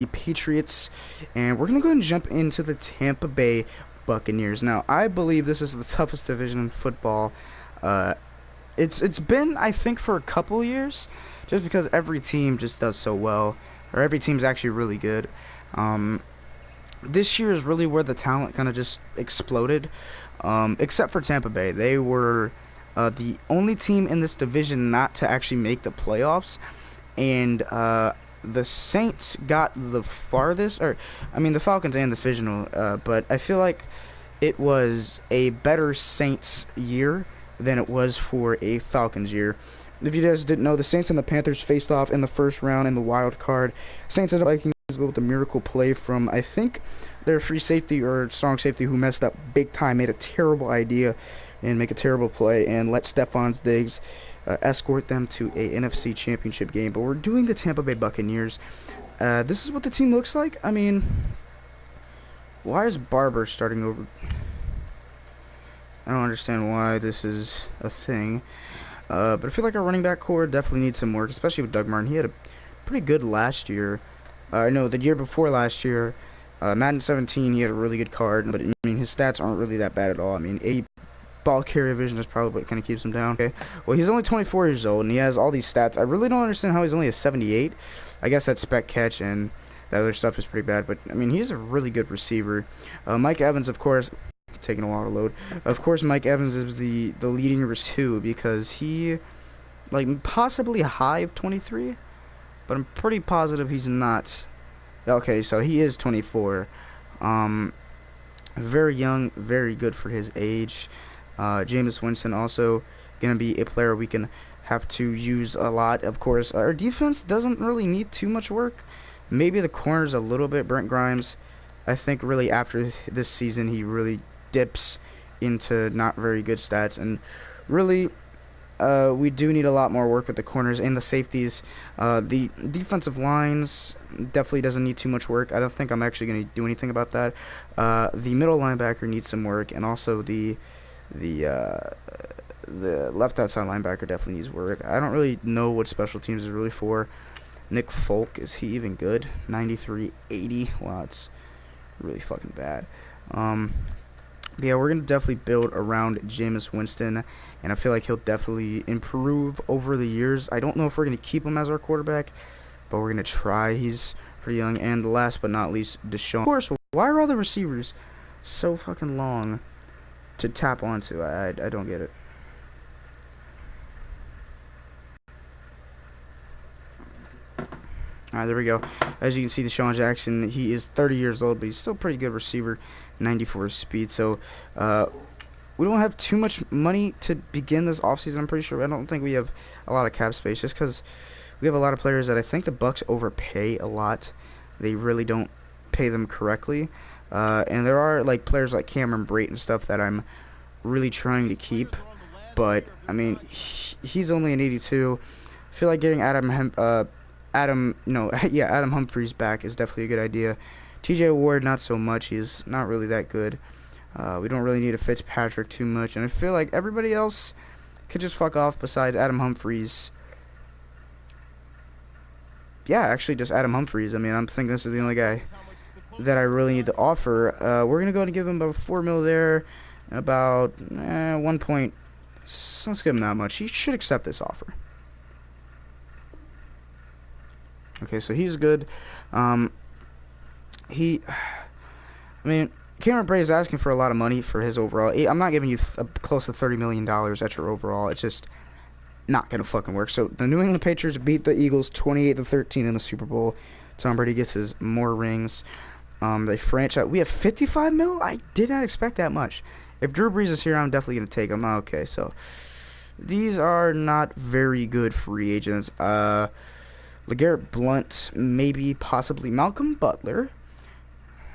Patriots, and we're gonna go ahead and jump into the Tampa Bay Buccaneers. Now, I believe this is the toughest division in football. Uh, it's been, I think, for a couple years, just because every team just does so well, or every team's actually really good. Um, this year is really where the talent kind of just exploded, except for Tampa Bay. They were the only team in this division not to actually make the playoffs, and the Saints got the farthest, or I mean the Falcons and the Divisional, but I feel like it was a better Saints year than it was for a Falcons year. If you guys didn't know, the Saints and the Panthers faced off in the first round in the wild card. Saints ended up liking with the miracle play from, I think, their free safety or strong safety, who messed up big time, made a terrible idea and make a terrible play and let Stephon Diggs escort them to a NFC Championship game. But we're doing the Tampa Bay Buccaneers. This is what the team looks like. I mean, why is Barber starting over? I don't understand why this is a thing. But I feel like our running back core definitely needs some work, especially with Doug Martin. He had a pretty good last year. No, the year before last year, Madden 17, he had a really good card, but I mean, his stats aren't really that bad at all. I mean, 80 ball carrier vision is probably what kind of keeps him down. Okay, well, he's only 24 years old, and he has all these stats. I really don't understand how he's only a 78. I guess that spec catch and that other stuff is pretty bad, but I mean, he's a really good receiver. Mike Evans, of course, taking a while to load. Of course, Mike Evans is the leading receiver too, because he, like, possibly a high of 23, but I'm pretty positive he's not. Okay, so he is 24. Very young, very good for his age. Jameis Winston also going to be a player we can have to use a lot. Of course, our defense doesn't really need too much work. Maybe the corners a little bit. Brent Grimes, I think really after this season, he really dips into not very good stats. And really, we do need a lot more work with the corners and the safeties. The defensive lines definitely doesn't need too much work. I don't think I'm actually going to do anything about that. The middle linebacker needs some work, and also the left outside linebacker definitely needs work. I don't really know what special teams is really for. Nick Folk, is he even good? 93-80. Wow, it's really fucking bad. Yeah, we're going to definitely build around Jameis Winston, and I feel like he'll definitely improve over the years. I don't know if we're going to keep him as our quarterback, but we're going to try. He's pretty young. And last but not least, Deshaun. Of course, why are all the receivers so fucking long to tap onto? I don't get it. Alright, there we go. As you can see, Deshaun Jackson, he is 30 years old, but he's still a pretty good receiver, 94 speed. So, we don't have too much money to begin this offseason, I'm pretty sure. I don't think we have a lot of cap space, just because we have a lot of players that I think the Bucs overpay a lot. They really don't pay them correctly. And there are, like, players like Cameron Brate and stuff that I'm really trying to keep. But, I mean, he's only an 82. I feel like getting Adam Humphries back is definitely a good idea. TJ Ward, not so much. He's not really that good. We don't really need a Fitzpatrick too much, and I feel like everybody else could just fuck off besides Adam Humphries. Yeah, actually just Adam Humphries. I mean, I'm thinking this is the only guy that I really need to offer. We're gonna go ahead and give him about 4 mil there, about 1 point. Let's give him that much. He should accept this offer. Okay, so he's good. I mean, Cameron Brate is asking for a lot of money for his overall. I'm not giving you close to $30 million at your overall. It's just not going to fucking work. So the New England Patriots beat the Eagles 28-13 in the Super Bowl. Tom Brady gets his more rings. They franchise. We have 55 mil? I did not expect that much. If Drew Brees is here, I'm definitely going to take him. Okay, so these are not very good free agents. LeGarrette Blount, maybe, possibly Malcolm Butler.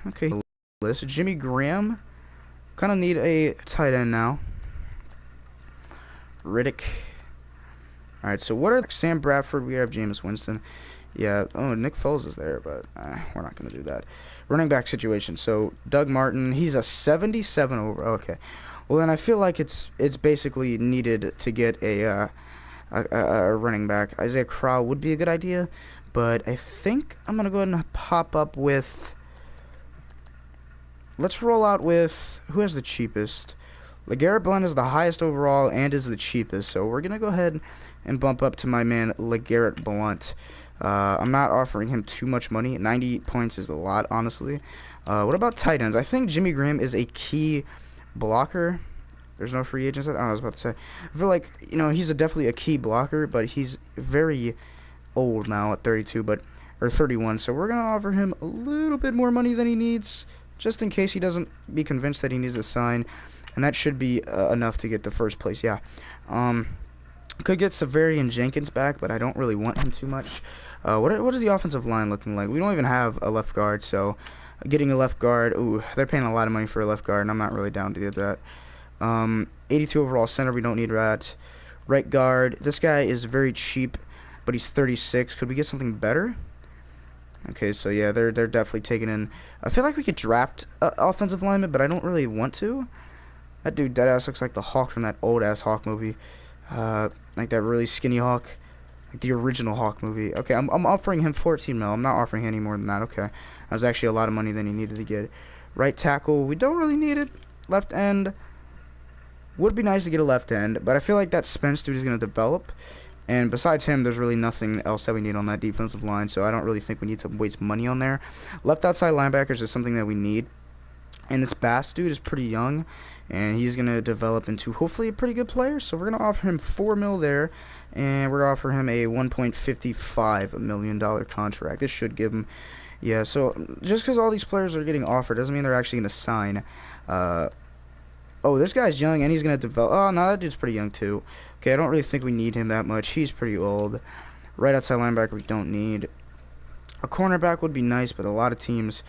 Okay, list. Jimmy Graham. Kind of need a tight end now. Riddick. Alright, so what are Sam Bradford? We have Jameis Winston. Yeah, oh, Nick Foles is there, but we're not going to do that. Running back situation. So, Doug Martin, he's a 77 over. Okay. Well, then I feel like it's basically needed to get a running back. Isaiah Crowell would be a good idea, But I think I'm going to go ahead and pop up with... Let's roll out with... Who has the cheapest? LeGarrette Blount is the highest overall and is the cheapest. So we're going to go ahead and bump up to my man LeGarrette Blount. I'm not offering him too much money. 90 points is a lot, honestly. What about tight ends? I think Jimmy Graham is a key blocker. There's no free agents. I was about to say. I feel like, you know, he's definitely a key blocker, but he's very old now at 32, or 31. So we're gonna offer him a little bit more money than he needs, just in case he doesn't be convinced that he needs a sign, and that should be enough to get the first place. Yeah. Could get Severian Jenkins back, but I don't really want him too much. What is the offensive line looking like? We don't even have a left guard, so getting a left guard, ooh, they're paying a lot of money for a left guard, and I'm not really down to get that. 82 overall center, we don't need that. Right guard, this guy is very cheap, but he's 36. Could we get something better? Okay, so yeah, they're definitely taking in. I feel like we could draft offensive lineman, but I don't really want to. That dude deadass looks like the Hawk from that old ass Hawk movie, like that really skinny Hawk, like the original Hawk movie. Okay, I'm offering him 14 mil. I'm not offering any more than that. Okay, that was actually a lot of money than he needed to get. Right tackle, we don't really need it. Left end. Would be nice to get a left end, but I feel like that Spence dude is going to develop. And besides him, there's really nothing else that we need on that defensive line, so I don't really think we need to waste money on there. Left outside linebackers is something that we need. And this Bass dude is pretty young, and he's going to develop into hopefully a pretty good player. So we're going to offer him 4 mil there, and we're going to offer him a $1.55 million contract. This should give him... Yeah, so just because all these players are getting offered doesn't mean they're actually going to sign. Oh, this guy's young, and he's going to develop... Oh, no, that dude's pretty young, too. Okay, I don't really think we need him that much. He's pretty old. Right outside linebacker we don't need. A cornerback would be nice, but a lot of teams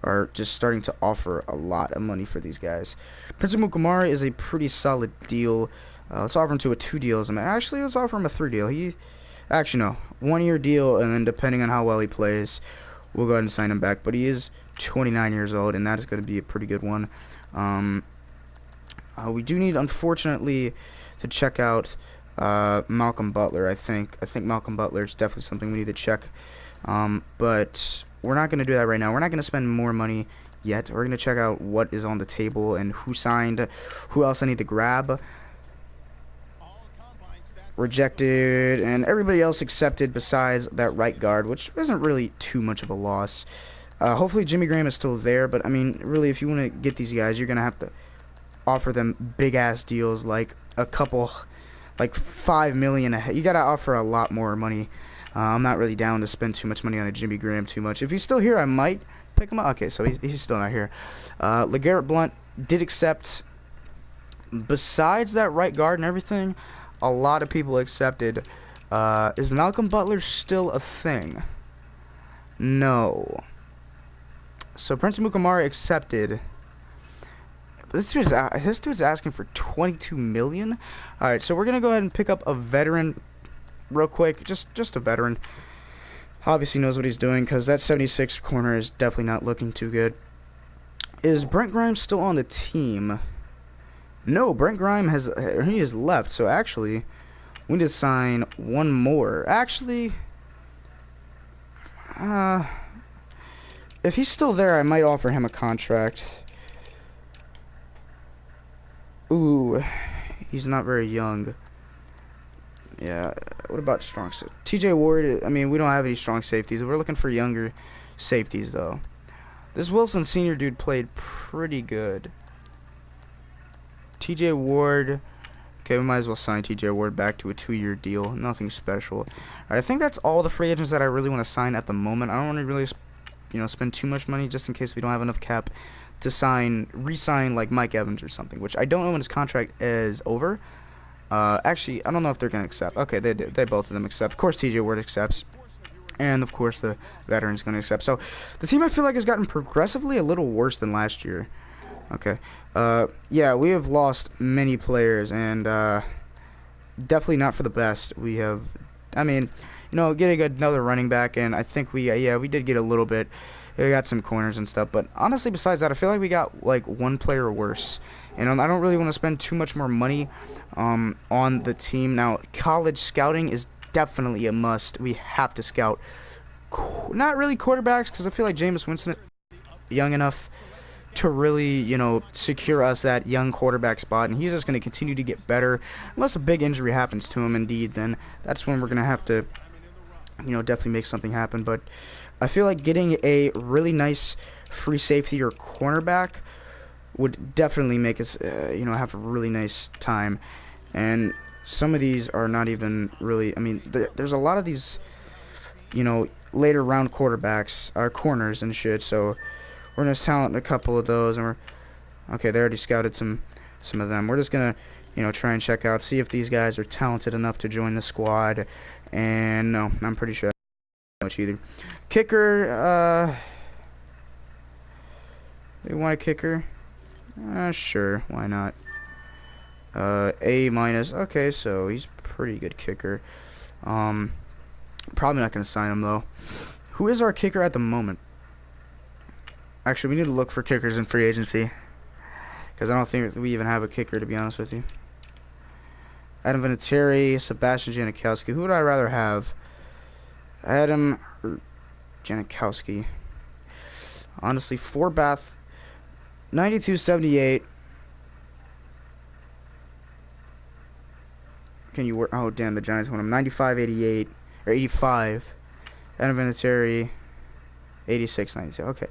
are just starting to offer a lot of money for these guys. Prince Amukamara is a pretty solid deal. Let's offer him to a 2 deals. Actually, let's offer him a 3 deal. Actually, no. 1-year deal, and then depending on how well he plays, we'll go ahead and sign him back. But he is 29 years old, and that is going to be a pretty good one. We do need, unfortunately, to check out Malcolm Butler. I think Malcolm Butler is definitely something we need to check. But we're not going to do that right now. We're not going to spend more money yet. We're going to check out what is on the table and who signed, who else I need to grab. Rejected, and everybody else accepted besides that right guard, which isn't really too much of a loss. Hopefully Jimmy Graham is still there, but I mean, really, if you want to get these guys, you're going to have to offer them big ass deals, like a couple, like 5 million ahead. You gotta offer a lot more money. I'm not really down to spend too much money on a Jimmy Graham too much. If he's still here, I might pick him up. Okay, so he's still not here. LeGarrette Blount did accept. Besides that right guard and everything, a lot of people accepted. Is Malcolm Butler still a thing? No. So Prince Amukamara accepted. This dude's asking for 22 million. All right, so we're gonna go ahead and pick up a veteran, real quick. Just a veteran. Obviously knows what he's doing, because that 76 corner is definitely not looking too good. Is Brent Grimes still on the team? No, Brent Grimes has left. So actually, we need to sign one more. Actually, if he's still there, I might offer him a contract. Ooh, he's not very young. Yeah, what about strong safety? TJ Ward, I mean, we don't have any strong safeties. We're looking for younger safeties, though. This Wilson Sr. dude played pretty good. TJ Ward, okay, we might as well sign TJ Ward back to a 2-year deal. Nothing special. All right, I think that's all the free agents that I really want to sign at the moment. I don't want to really, spend too much money just in case we don't have enough cap to re-sign like Mike Evans or something, which I don't know when his contract is over. Actually, I don't know if they're gonna accept. Okay, they did. They both of them accept. Of course, TJ Ward accepts, and of course the veteran's gonna accept. So the team, I feel like, has gotten progressively a little worse than last year. Okay. Yeah, we have lost many players, and definitely not for the best. We have, I mean, getting another running back, and I think we did get a little bit. We got some corners and stuff, but honestly, besides that, I feel like we got like one player worse, and I don't really want to spend too much more money on the team. Now, college scouting is definitely a must. We have to scout not really quarterbacks, because I feel like Jameis Winston is young enough to really, you know, secure us that young quarterback spot, and he's just going to continue to get better. Unless a big injury happens to him, indeed, then that's when we're going to have to, you know, definitely make something happen. But I feel like getting a really nice free safety or cornerback would definitely make us, you know, have a really nice time. And some of these are not even really, I mean, there's a lot of these, you know, later round quarterbacks, corners and shit, so we're going to talent a couple of those, and okay, they already scouted some of them. We're just going to, you know, try and check out, see if these guys are talented enough to join the squad, and no, I'm pretty sure that's not much either. Kicker, they want a kicker? Sure, why not? A minus, okay, so he's pretty good kicker. Probably not going to sign him, though. Who is our kicker at the moment? Actually, we need to look for kickers in free agency, because I don't think we even have a kicker, to be honest with you. Adam Vinatieri, Sebastian Janikowski. Who would I rather have? Adam or Janikowski? Honestly, Forbath, 92.78. Can you work? Oh, damn, the Giants won him. 95.88 or 85. Adam Vinatieri, 86.92. Okay.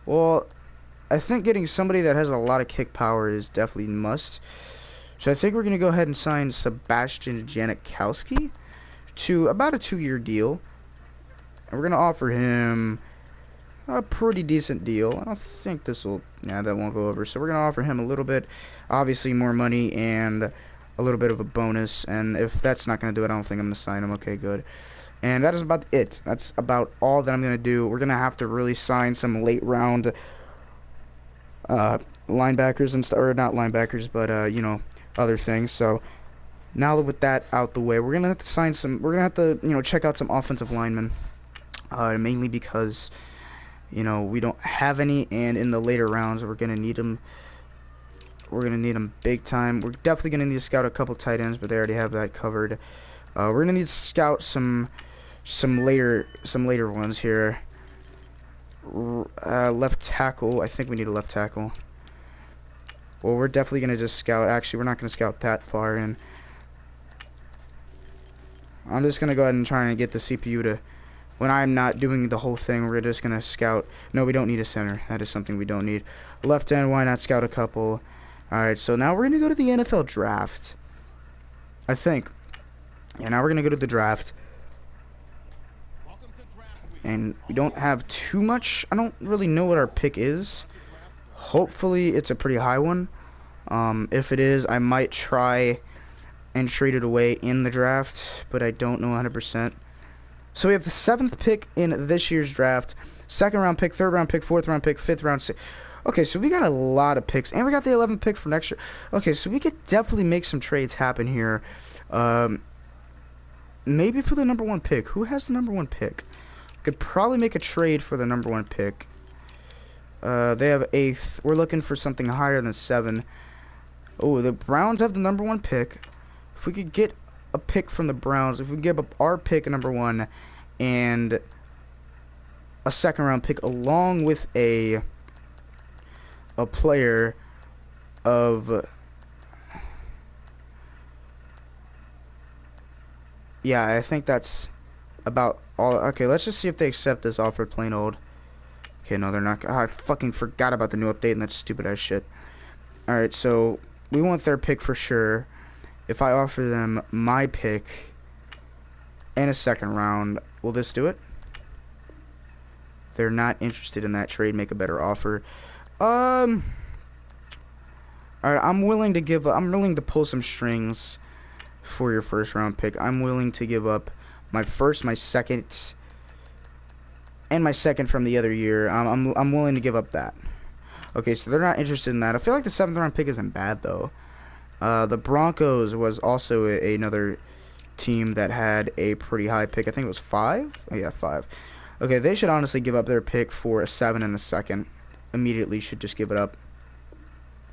Well, I think getting somebody that has a lot of kick power is definitely a must. So I think we're going to go ahead and sign Sebastian Janikowski to about a 2-year deal. And we're going to offer him a pretty decent deal. I don't think this will, yeah, that won't go over. So we're going to offer him a little bit, obviously more money and a little bit of a bonus. And if that's not going to do it, I don't think I'm going to sign him. Okay, good. And that is about it. That's about all that I'm going to do. We're going to have to really sign some late round linebackers and stuff, or not linebackers, but you know, other things. So now with that out the way, we're going to have to sign some, we're going to have to, you know, check out some offensive linemen, mainly because, you know, we don't have any, and in the later rounds we're going to need them. We're going to need them big time. We're definitely going to need to scout a couple tight ends, but they already have that covered. We're going to need to scout some later ones here. Left tackle. I think we need a left tackle. Well, we're definitely going to just scout. Actually, we're not going to scout that far in. I'm just going to go ahead and try and get the CPU to, when I'm not doing the whole thing, we're just going to scout. No, we don't need a center. That is something we don't need. Left end, why not scout a couple? Alright, so now we're going to go to the NFL draft. I think. Yeah, now we're going to go to the draft. And we don't have too much. I don't really know what our pick is. Hopefully it's a pretty high one. If it is, I might try and trade it away in the draft, but I don't know 100%. So we have the 7th pick in this year's draft, 2nd round pick, 3rd round pick, 4th round pick, 5th round. Okay, so we got a lot of picks, and we got the 11th pick for next year. Okay, so we could definitely make some trades happen here. Maybe for the number 1 pick. Who has the number 1 pick? Could probably make a trade for the number 1 pick. They have 8th. We're looking for something higher than 7. Oh, the Browns have the number 1 pick. If we could get a pick from the Browns, if we give up our pick at number 1 and a 2nd round pick along with a player of, yeah, I think that's about all. Okay, let's just see if they accept this offer, plain old. Okay, no, they're not. Oh, I fucking forgot about the new update and that stupid ass shit. Alright, so we want their pick for sure. If I offer them my pick and a 2nd round, will this do it? They're not interested in that trade. Make a better offer. Alright, I'm willing to pull some strings for your 1st round pick. I'm willing to give up my 1st, my 2nd, and my 2nd from the other year. I'm willing to give up that. Okay, so they're not interested in that. I feel like the 7th round pick isn't bad though. The Broncos was also another team that had a pretty high pick. I think it was 5. Oh, yeah, 5. Okay, they should honestly give up their pick for a 7 and a 2nd. Immediately should just give it up.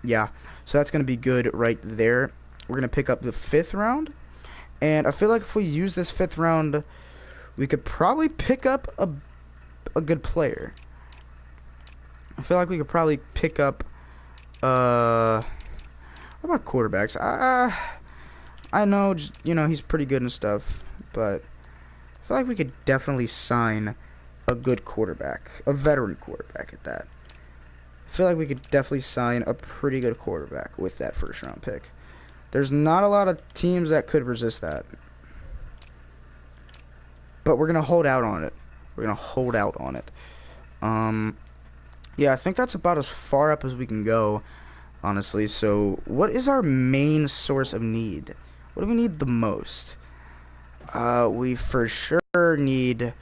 Yeah, so that's going to be good right there. We're going to pick up the 5th round. And I feel like if we use this 5th round, we could probably pick up a a good player. I feel like we could probably pick up. What about quarterbacks? I know, you know, he's pretty good and stuff, but I feel like we could definitely sign a good quarterback, a veteran quarterback at that. I feel like we could definitely sign a pretty good quarterback with that first-round pick. There's not a lot of teams that could resist that. But we're going to hold out on it. We're going to hold out on it. Yeah, I think that's about as far up as we can go, honestly. So, what is our main source of need? What do we need the most? We for sure need...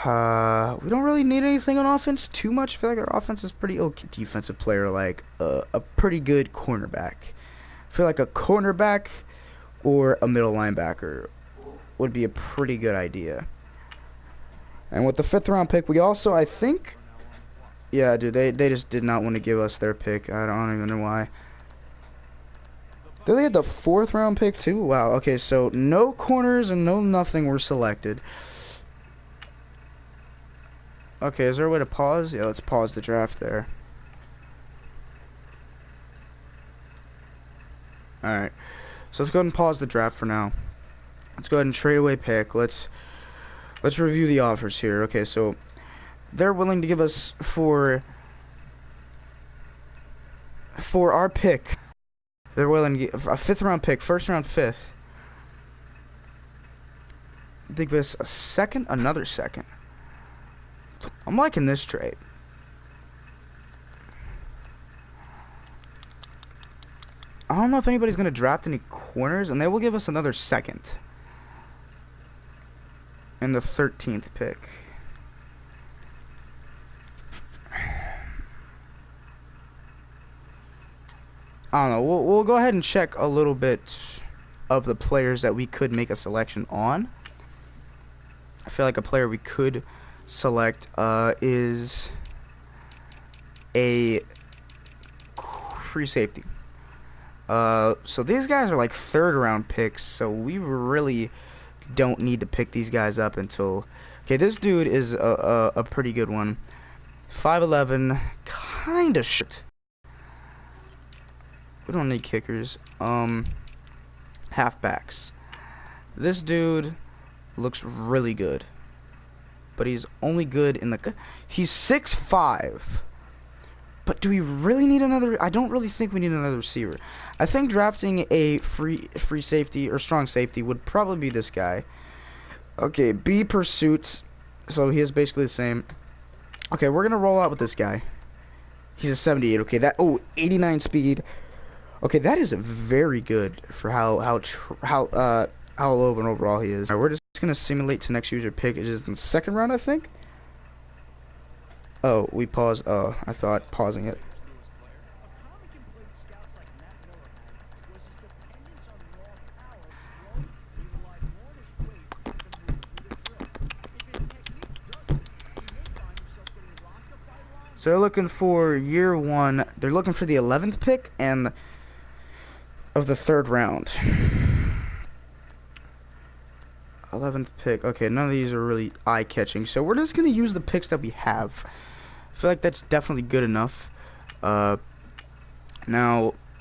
we don't really need anything on offense too much. I feel like our offense is pretty okay. Defensive player, like a pretty good cornerback. I feel like a cornerback or a middle linebacker would be a pretty good idea. And with the 5th round pick, we also, I think... Yeah, dude, they just did not want to give us their pick. I don't even know why. Did they had the 4th round pick too? Wow, okay, so no corners and no nothing were selected. Okay, is there a way to pause? Yeah, let's pause the draft there. Alright, so let's go ahead and pause the draft for now. Let's go ahead and trade away pick. Let's review the offers here. Okay, so they're willing to give us for our pick. They're willing to give a 5th round pick, 1st round 5th. They give us a 2nd, another 2nd. I'm liking this trade. I don't know if anybody's gonna draft any corners, and they will give us another 2nd. And the 13th pick. I don't know. We'll go ahead and check a little bit of the players that we could make a selection on. I feel like a player we could select is a free safety. So these guys are like 3rd round picks, so we really don't need to pick these guys up until... Okay, this dude is a pretty good one. 5'11", kind of short. We don't need kickers. Halfbacks. This dude looks really good, but he's only good in the... He's 6'5". But do we really need another... I don't really think we need another receiver. I think drafting a free safety or strong safety would probably be this guy. Okay, B pursuit. So he is basically the same. Okay, we're gonna roll out with this guy. He's a 78. Okay, that... Oh, 89 speed. Okay, that is very good for how low of an overall he is. Alright, we're just gonna simulate to next user pick. It is in the 2nd round, I think. Oh, we paused. Oh, I thought pausing it. So they're looking for year 1. They're looking for the 11th pick and of the 3rd round. 11th pick. Okay, none of these are really eye-catching, so we're just gonna use the picks that we have. I feel like that's definitely good enough. Now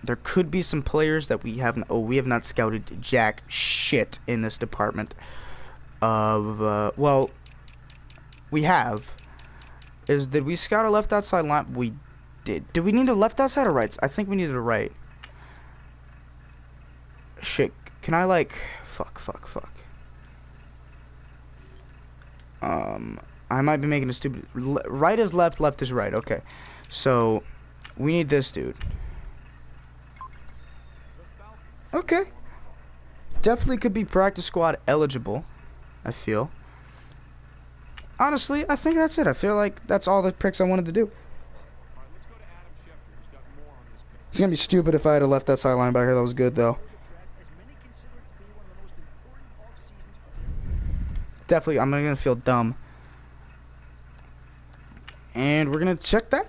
there could be some players that we haven't. Oh, we have not scouted jack shit in this department. Well, we have. Did we scout a left outside line? We did. Did we need a left outside or right? I think we needed a right. Shit. Can I like... Fuck. I might be making a stupid... Right is left, left is right. Okay. So, we need this dude. Okay. Definitely could be practice squad eligible, I feel. Honestly, I think that's it. I feel like that's all the picks I wanted to do. It's gonna be stupid if I had a left that sideline back here. That was good, though. Definitely, I'm gonna feel dumb. And we're gonna check that.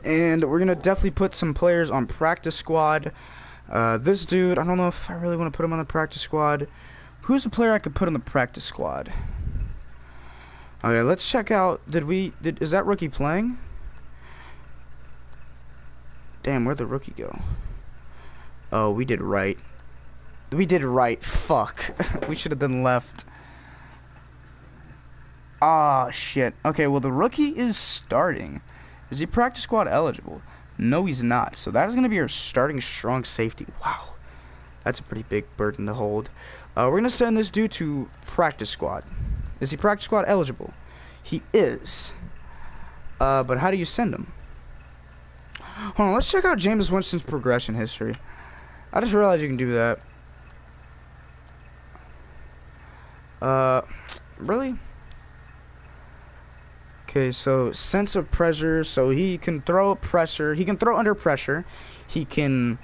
And we're gonna definitely put some players on practice squad. This dude, I don't know if I really want to put him on the practice squad. Who's the player I could put on the practice squad? Okay, let's check out. Is that rookie playing? Damn, where'd the rookie go? Oh, we did right. We did right. Fuck. We should have done left. Ah, shit. Okay, well, the rookie is starting. Is he practice squad eligible? No, he's not. So that is going to be our starting strong safety. Wow. That's a pretty big burden to hold. We're going to send this dude to practice squad. Is he practice squad eligible? He is. But how do you send him? Hold on, let's check out Jameis Winston's progression history. I just realized you can do that. Really? Okay, so sense of pressure. So he can throw pressure. He can throw under pressure. He can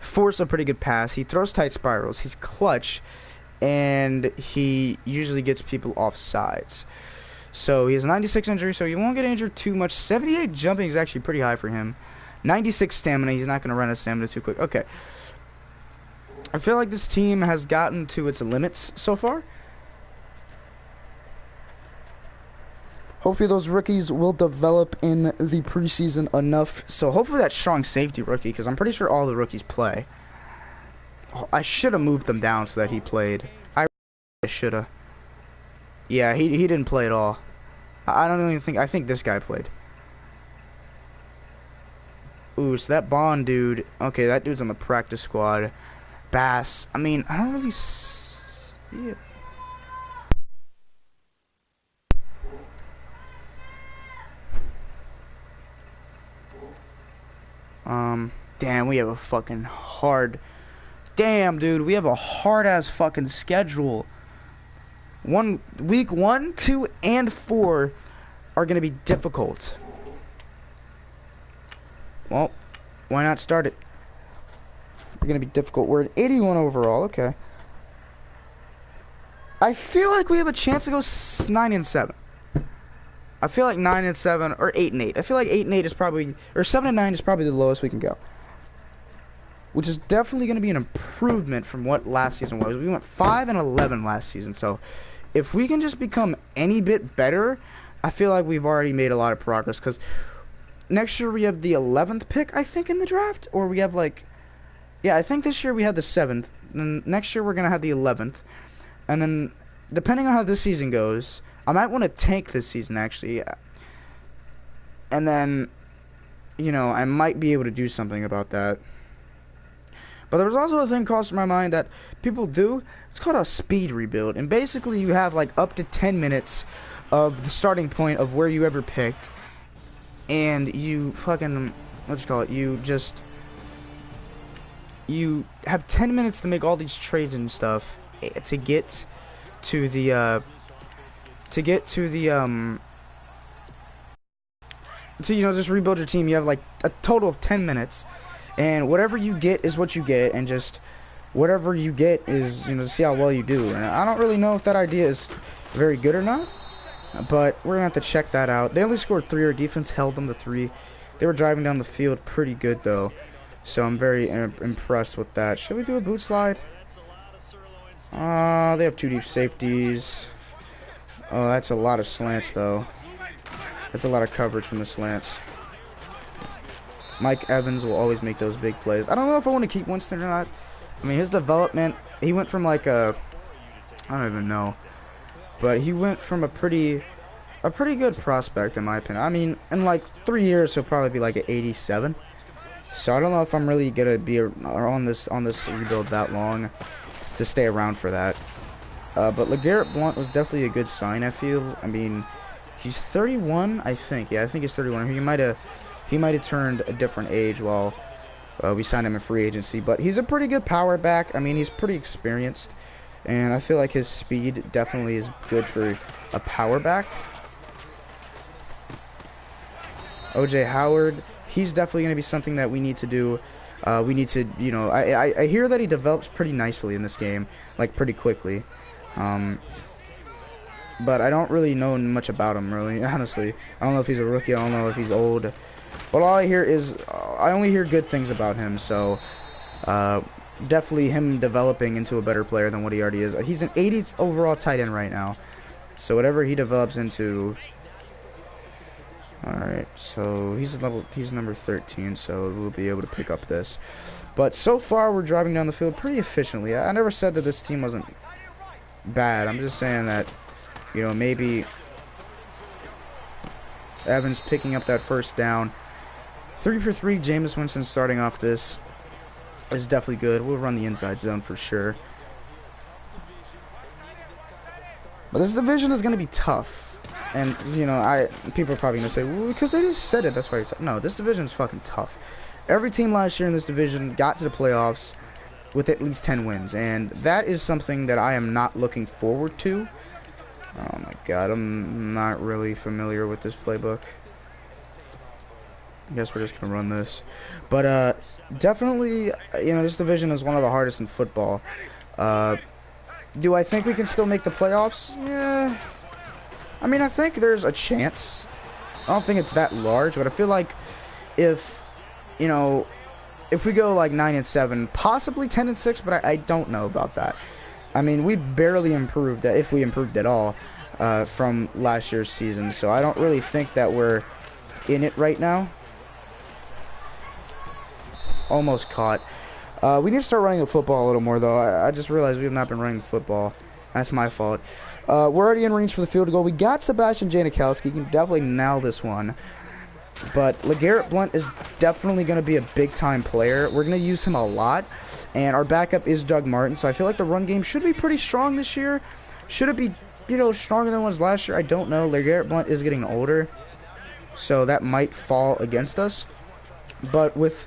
force a pretty good pass. He throws tight spirals. He's clutch. And he usually gets people off sides. So he has 96 injury, so he won't get injured too much. 78 jumping is actually pretty high for him. 96 stamina. He's not going to run out of stamina too quick. Okay. I feel like this team has gotten to its limits so far. Hopefully those rookies will develop in the preseason enough. So hopefully that strong safety rookie, because I'm pretty sure all the rookies play. I should have moved them down so that he played. I should have. Yeah, he didn't play at all. I don't even think. I think this guy played. Ooh, so that Bond dude. Okay, that dude's on the practice squad. Bass. I mean, I don't really see it. Damn, we have a fucking hard. Damn, dude, we have a hard ass fucking schedule. Week 1, 2, and 4 are gonna be difficult. Well, why not start it? They're gonna be difficult. We're at 81 overall. Okay. I feel like we have a chance to go 9-7. I feel like 9-7 or 8-8. I feel like 8-8 is probably, or 7-9 is probably the lowest we can go. Which is definitely going to be an improvement from what last season was. We went 5-11 last season. So if we can just become any bit better, I feel like we've already made a lot of progress. Because next year we have the 11th pick, I think, in the draft. Or we have like, yeah, I think this year we had the 7th. And next year we're going to have the 11th. And then depending on how this season goes, I might want to tank this season, actually. And then, you know, I might be able to do something about that. But there was also a thing crossing my mind that people do. It's called a speed rebuild. And basically you have like up to 10 minutes of the starting point of where you ever picked. And you fucking, what you call it, you have 10 minutes to make all these trades and stuff to get to the, you know, just rebuild your team. You have like a total of 10 minutes, and whatever you get is what you get, and just whatever you get is, you know, see how well you do. And I don't really know if that idea is very good or not, but we're gonna have to check that out. They only scored 3. Our defense held them to 3. They were driving down the field pretty good though, so I'm very impressed with that. Should we do a boot slide? They have 2 deep safeties. Oh, that's a lot of slants, though. That's a lot of coverage from the slants. Mike Evans will always make those big plays. I don't know if I want to keep Winston or not. I mean, his development, he went from like a, I don't even know, but he went from a pretty good prospect in my opinion. I mean, in like 3 years he'll probably be like an 87. So I don't know if I'm really gonna be on this rebuild that long to stay around for that. But LeGarrette Blount was definitely a good sign, I feel. I mean, he's 31, I think. Yeah, I think he's 31. He might have turned a different age while we signed him in free agency. But he's a pretty good power back. I mean, he's pretty experienced. And I feel like his speed definitely is good for a power back. O.J. Howard, he's definitely going to be something that we need to do. We need to, you know, I hear that he develops pretty nicely in this game, like pretty quickly. But I don't really know much about him, really, honestly. I don't know if he's a rookie. I don't know if he's old. But all I hear is, I only hear good things about him. So, definitely him developing into a better player than what he already is. He's an 80th overall tight end right now. So whatever he develops into. All right, so he's number 13, so we'll be able to pick up this. But so far, we're driving down the field pretty efficiently. I never said that this team wasn't bad. I'm just saying that, you know, maybe Evans picking up that first down. 3 for 3, Jameis Winston starting off this is definitely good. We'll run the inside zone for sure. But this division is going to be tough. And, you know, people are probably going to say, well, because they just said it, that's why you're tough. No, this division is fucking tough. Every team last year in this division got to the playoffs with at least 10 wins. And that is something that I am not looking forward to. Oh, my God. I'm not really familiar with this playbook. I guess we're just going to run this. But, definitely, you know, this division is one of the hardest in football. Do I think we can still make the playoffs? Yeah. I mean, I think there's a chance. I don't think it's that large, but I feel like if, you know, if we go like 9-7, possibly 10-6, but I don't know about that. I mean, we barely improved, if we improved at all, from last year's season. So I don't really think that we're in it right now. Almost caught. We need to start running the football a little more, though. I just realized we have not been running the football. That's my fault. We're already in range for the field goal. We got Sebastian Janikowski. He can definitely nail this one. But LeGarrette Blount is definitely going to be a big-time player. We're going to use him a lot. And our backup is Doug Martin. So I feel like the run game should be pretty strong this year. Should it be, you know, stronger than it was last year? I don't know. LeGarrette Blount is getting older. So that might fall against us. But with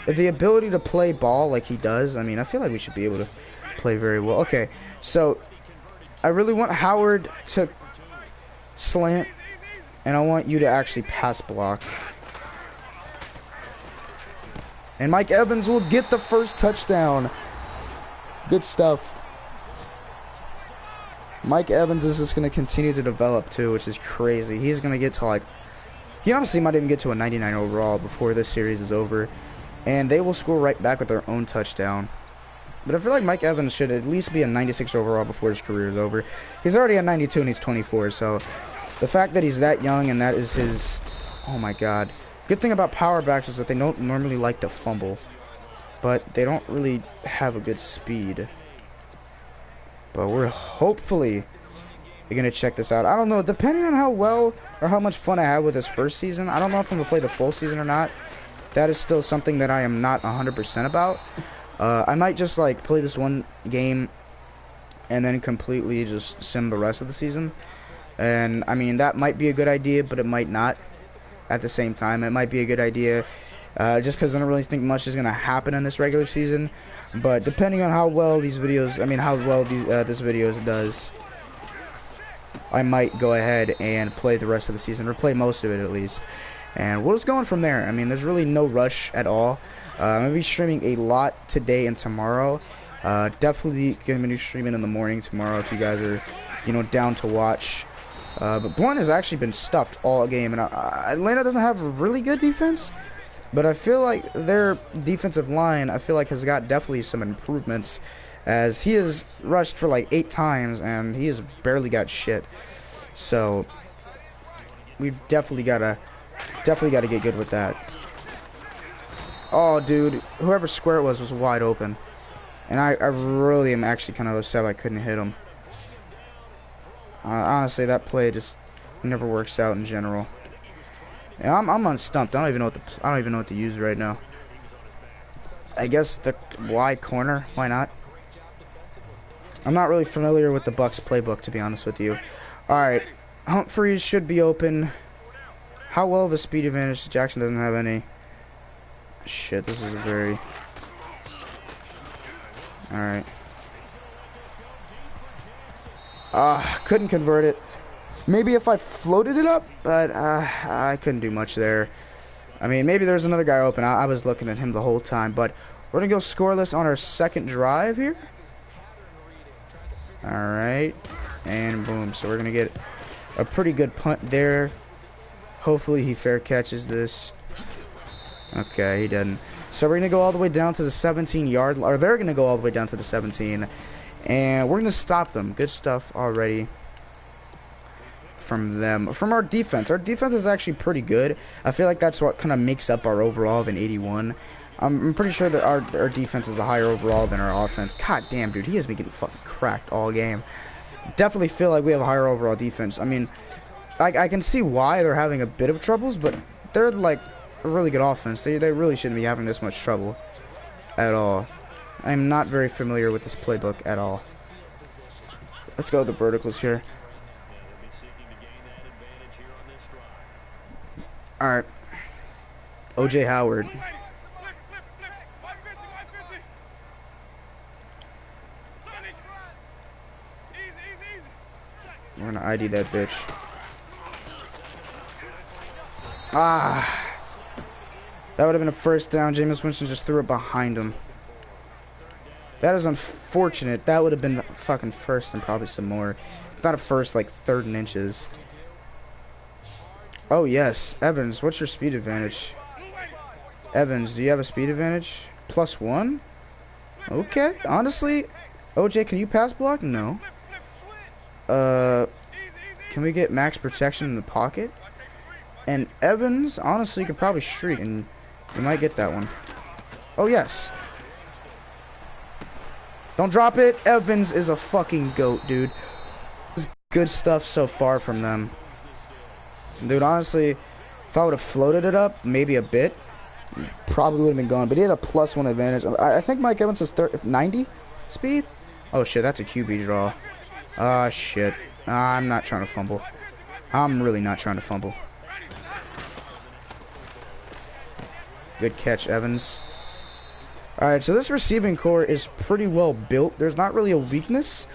the ability to play ball like he does, I mean, I feel like we should be able to play very well. Okay, so I really want Howard to slant, and I want you to actually pass block. And Mike Evans will get the first touchdown. Good stuff. Mike Evans is just going to continue to develop, too, which is crazy. He's going to get to, like, he honestly might even get to a 99 overall before this series is over. And they will score right back with their own touchdown. But I feel like Mike Evans should at least be a 96 overall before his career is over. He's already at 92 and he's 24, so the fact that he's that young and that is his... Oh my God. Good thing about power backs is that they don't normally like to fumble. But they don't really have a good speed. But we're hopefully going to check this out. I don't know. Depending on how well or how much fun I have with this first season, I don't know if I'm going to play the full season or not. That is still something that I am not 100% about. I might just like play this one game and then completely just sim the rest of the season. And I mean, that might be a good idea, but it might not at the same time. It might be a good idea just because I don't really think much is going to happen in this regular season. But depending on how well these videos, I mean how well this video does, I might go ahead and play the rest of the season, or play most of it at least. And we'll just go on from there. I mean, there's really no rush at all. I'm going to be streaming a lot today and tomorrow. Definitely going to be streaming in the morning tomorrow if you guys are, you know, down to watch. But Blount has actually been stuffed all game. And Atlanta doesn't have a really good defense. But I feel like their defensive line, I feel like, has got definitely some improvements. As he has rushed for like 8 times and he has barely got shit. So, we've definitely got to get good with that. Oh, dude, whoever square it was wide open. And I really am actually kind of upset I couldn't hit him. Honestly, that play just never works out in general. And I'm unstumped. I don't even know what to use right now. I guess the Y corner. Why not? I'm not really familiar with the Bucs playbook, to be honest with you. All right, Humphreys should be open. How well of a speed advantage? Jackson doesn't have any. Shit, this is a very... Alright. Couldn't convert it. Maybe if I floated it up, but I couldn't do much there. I mean, maybe there's another guy open. I was looking at him the whole time, but we're going to go scoreless on our second drive here. Alright. And boom. So we're going to get a pretty good punt there. Hopefully he fair catches this. Okay, he didn't. So we're going to go all the way down to the 17-yard line. Or they're going to go all the way down to the 17. And we're going to stop them. Good stuff already. from them. From our defense is actually pretty good. I feel like that's what kind of makes up our overall of an 81. I'm pretty sure that our defense is a higher overall than our offense. God damn, dude, he has been getting fucking cracked all game. Definitely feel like we have a higher overall defense. I mean, I can see why they're having a bit of troubles, but they're like a really good offense. They really shouldn't be having this much trouble at all. I'm not very familiar with this playbook at all. Let's go with the verticals here. Alright. OJ Howard. We're gonna ID that bitch. Ah. That would have been a first down. Jameis Winston just threw it behind him. That is unfortunate. That would have been fucking first and probably some more. Not a first, like third and inches. Oh, yes. Evans, what's your speed advantage? Evans, do you have a speed advantage? +1? Okay. Honestly, OJ, can you pass block? No. Can we get max protection in the pocket? And Evans, honestly, could probably streak, and we might get that one. Oh, yes. Don't drop it. Evans is a fucking goat, dude. This is good stuff so far from them. Dude, honestly, if I would have floated it up, maybe a bit, probably would have been gone. But he had a +1 advantage. I think Mike Evans is 90 speed. Oh, shit, that's a QB draw. Ah, shit. I'm not trying to fumble. I'm really not trying to fumble. Good catch, Evans. Alright, so this receiving core is pretty well built. There's not really a weakness.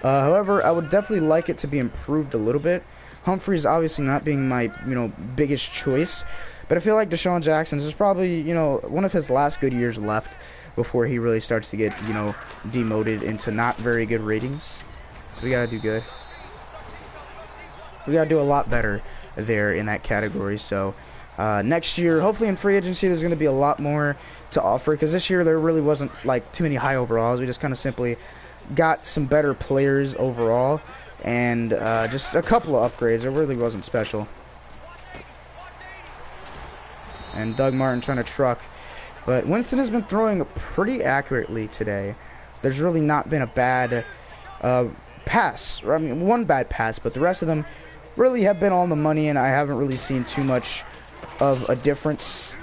However, I would definitely like it to be improved a little bit. Humphrey's obviously not being my, biggest choice. But I feel like Deshaun Jackson's is probably, one of his last good years left before he really starts to get, demoted into not very good ratings. So we gotta do good. We gotta do a lot better there in that category. So next year, hopefully in free agency, there's gonna be a lot more to offer. Because this year there really wasn't like too many high overalls. We just kind of simply got some better players overall, and just a couple of upgrades. It really wasn't special. And Doug Martin trying to truck, but Winston has been throwing pretty accurately today. There's really not been a bad pass. I mean, one bad pass, but the rest of them really have been on the money, and I haven't really seen too much of a difference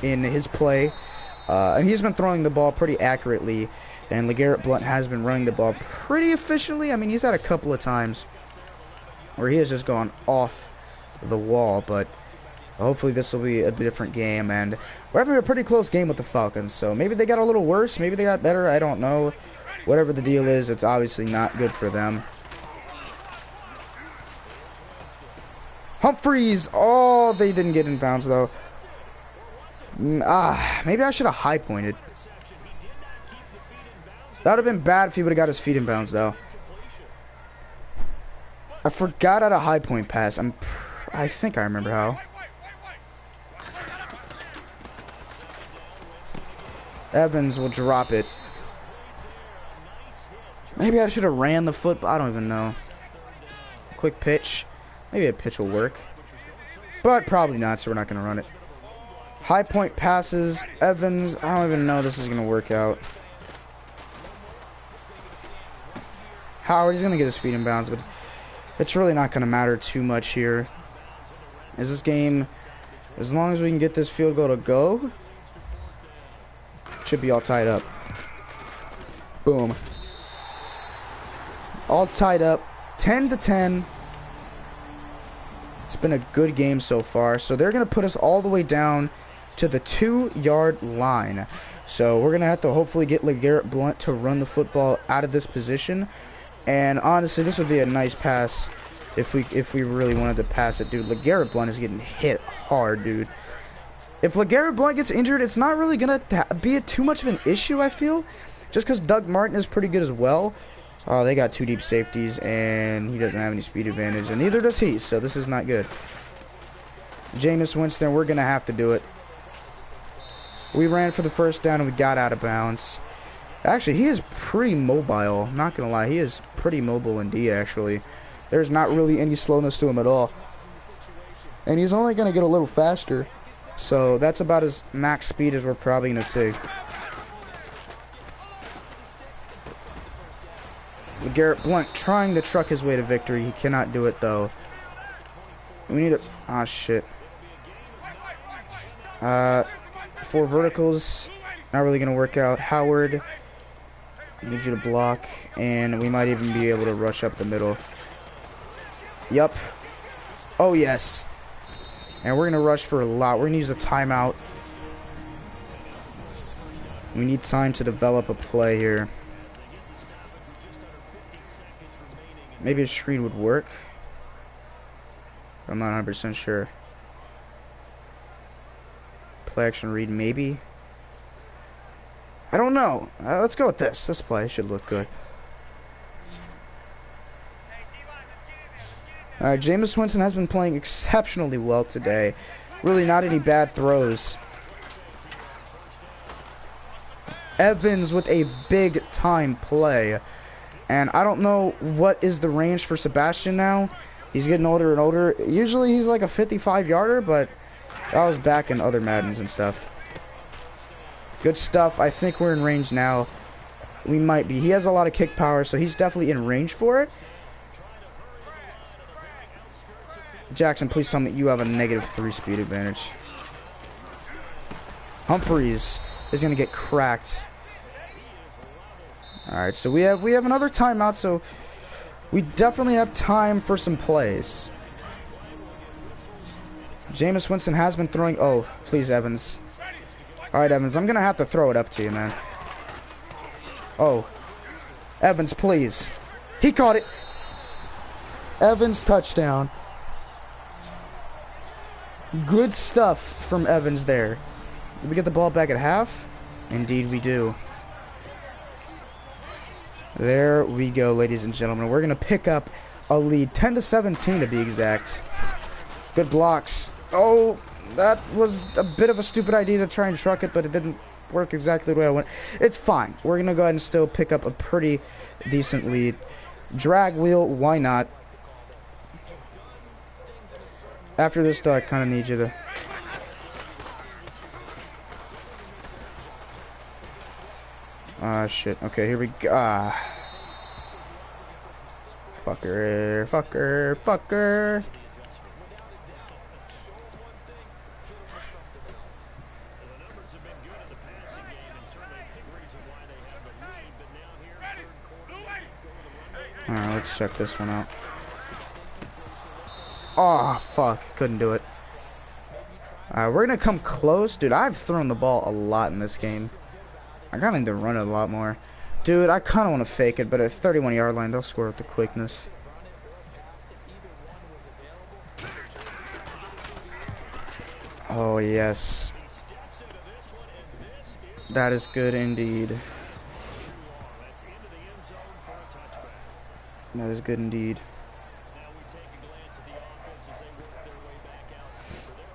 in his play. And he's been throwing the ball pretty accurately, and LeGarrette Blount has been running the ball pretty efficiently. I mean, he's had a couple of times where he has just gone off the wall, but hopefully this will be a different game. And we're having a pretty close game with the Falcons, so maybe they got a little worse, maybe they got better, I don't know. Whatever the deal is, it's obviously not good for them. Humphreys! Oh, they didn't get in bounds, though. Maybe I should have high pointed. That would have been bad if he would have got his feet in bounds, though. I forgot how to high point pass. I think I remember how. Evans will drop it. Maybe I should have ran the football. I don't even know. Quick pitch. Maybe a pitch will work. But probably not, so we're not going to run it. High point passes. Evans. I don't even know this is going to work out. Howard, he's going to get his feet in bounds, but it's really not going to matter too much here. Is this game, as long as we can get this field goal to go, should be all tied up. Boom. All tied up. 10-10. It's been a good game so far. So they're going to put us all the way down to the 2-yard line. So we're going to have to hopefully get LeGarrette Blount to run the football out of this position. And honestly, this would be a nice pass if we really wanted to pass it, dude. LeGarrette Blount is getting hit hard, dude. If LeGarrette Blount gets injured, it's not really going to be too much of an issue, I feel. Just because Doug Martin is pretty good as well. Oh, they got 2 deep safeties, and he doesn't have any speed advantage, and neither does he, so this is not good. Jameis Winston, we're going to have to do it. We ran for the first down, and we got out of bounds. Actually, he is pretty mobile. Not going to lie, he is pretty mobile indeed, actually. There's not really any slowness to him at all. And he's only going to get a little faster. So that's about as max speed as we're probably going to see. Garrett Blunt trying to truck his way to victory. He cannot do it, though. We need a... Ah, shit. 4 verticals. Not really going to work out. Howard, I need you to block. And we might even be able to rush up the middle. Yup. Oh, yes. And we're going to rush for a lot. We're going to use a timeout. We need time to develop a play here. Maybe a screen would work. I'm not 100% sure. Play action read, maybe. I don't know. Let's go with this. This play should look good. Alright, Jameis Winston has been playing exceptionally well today. Really not any bad throws. Evans with a big time play. And I don't know what is the range for Sebastian now. He's getting older and older. Usually he's like a 55-yarder, but that was back in other Maddens and stuff. Good stuff. I think we're in range now. We might be. He has a lot of kick power, so he's definitely in range for it. Jackson, please tell me you have a -3 speed advantage. Humphreys is going to get cracked. Alright, so we have another timeout, so we definitely have time for some plays. Jameis Winston has been throwing... Oh, please, Evans. Alright, Evans, I'm going to have to throw it up to you, man. Oh. Evans, please. He caught it. Evans, touchdown. Good stuff from Evans there. Did we get the ball back at half? Indeed, we do. There we go, ladies and gentlemen. We're going to pick up a lead. 10-17 to be exact. Good blocks. Oh, that was a bit of a stupid idea to try and truck it, but it didn't work exactly the way I went. It's fine. We're going to go ahead and still pick up a pretty decent lead. Drag wheel, why not? After this, though, I kind of need you to... Ah, shit. Okay, here we go. Ah. Fucker, fucker, fucker. Alright, let's check this one out. Oh, fuck. Couldn't do it. Alright, we're going to come close. Dude, I've thrown the ball a lot in this game. I kind of need to run it a lot more. Dude, I kind of want to fake it, but at 31-yard line, they'll score with the quickness. Oh, yes. That is good indeed. That is good indeed.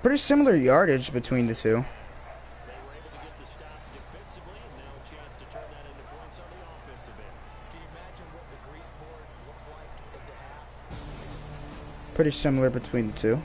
Pretty similar yardage between the two. Pretty similar between the two.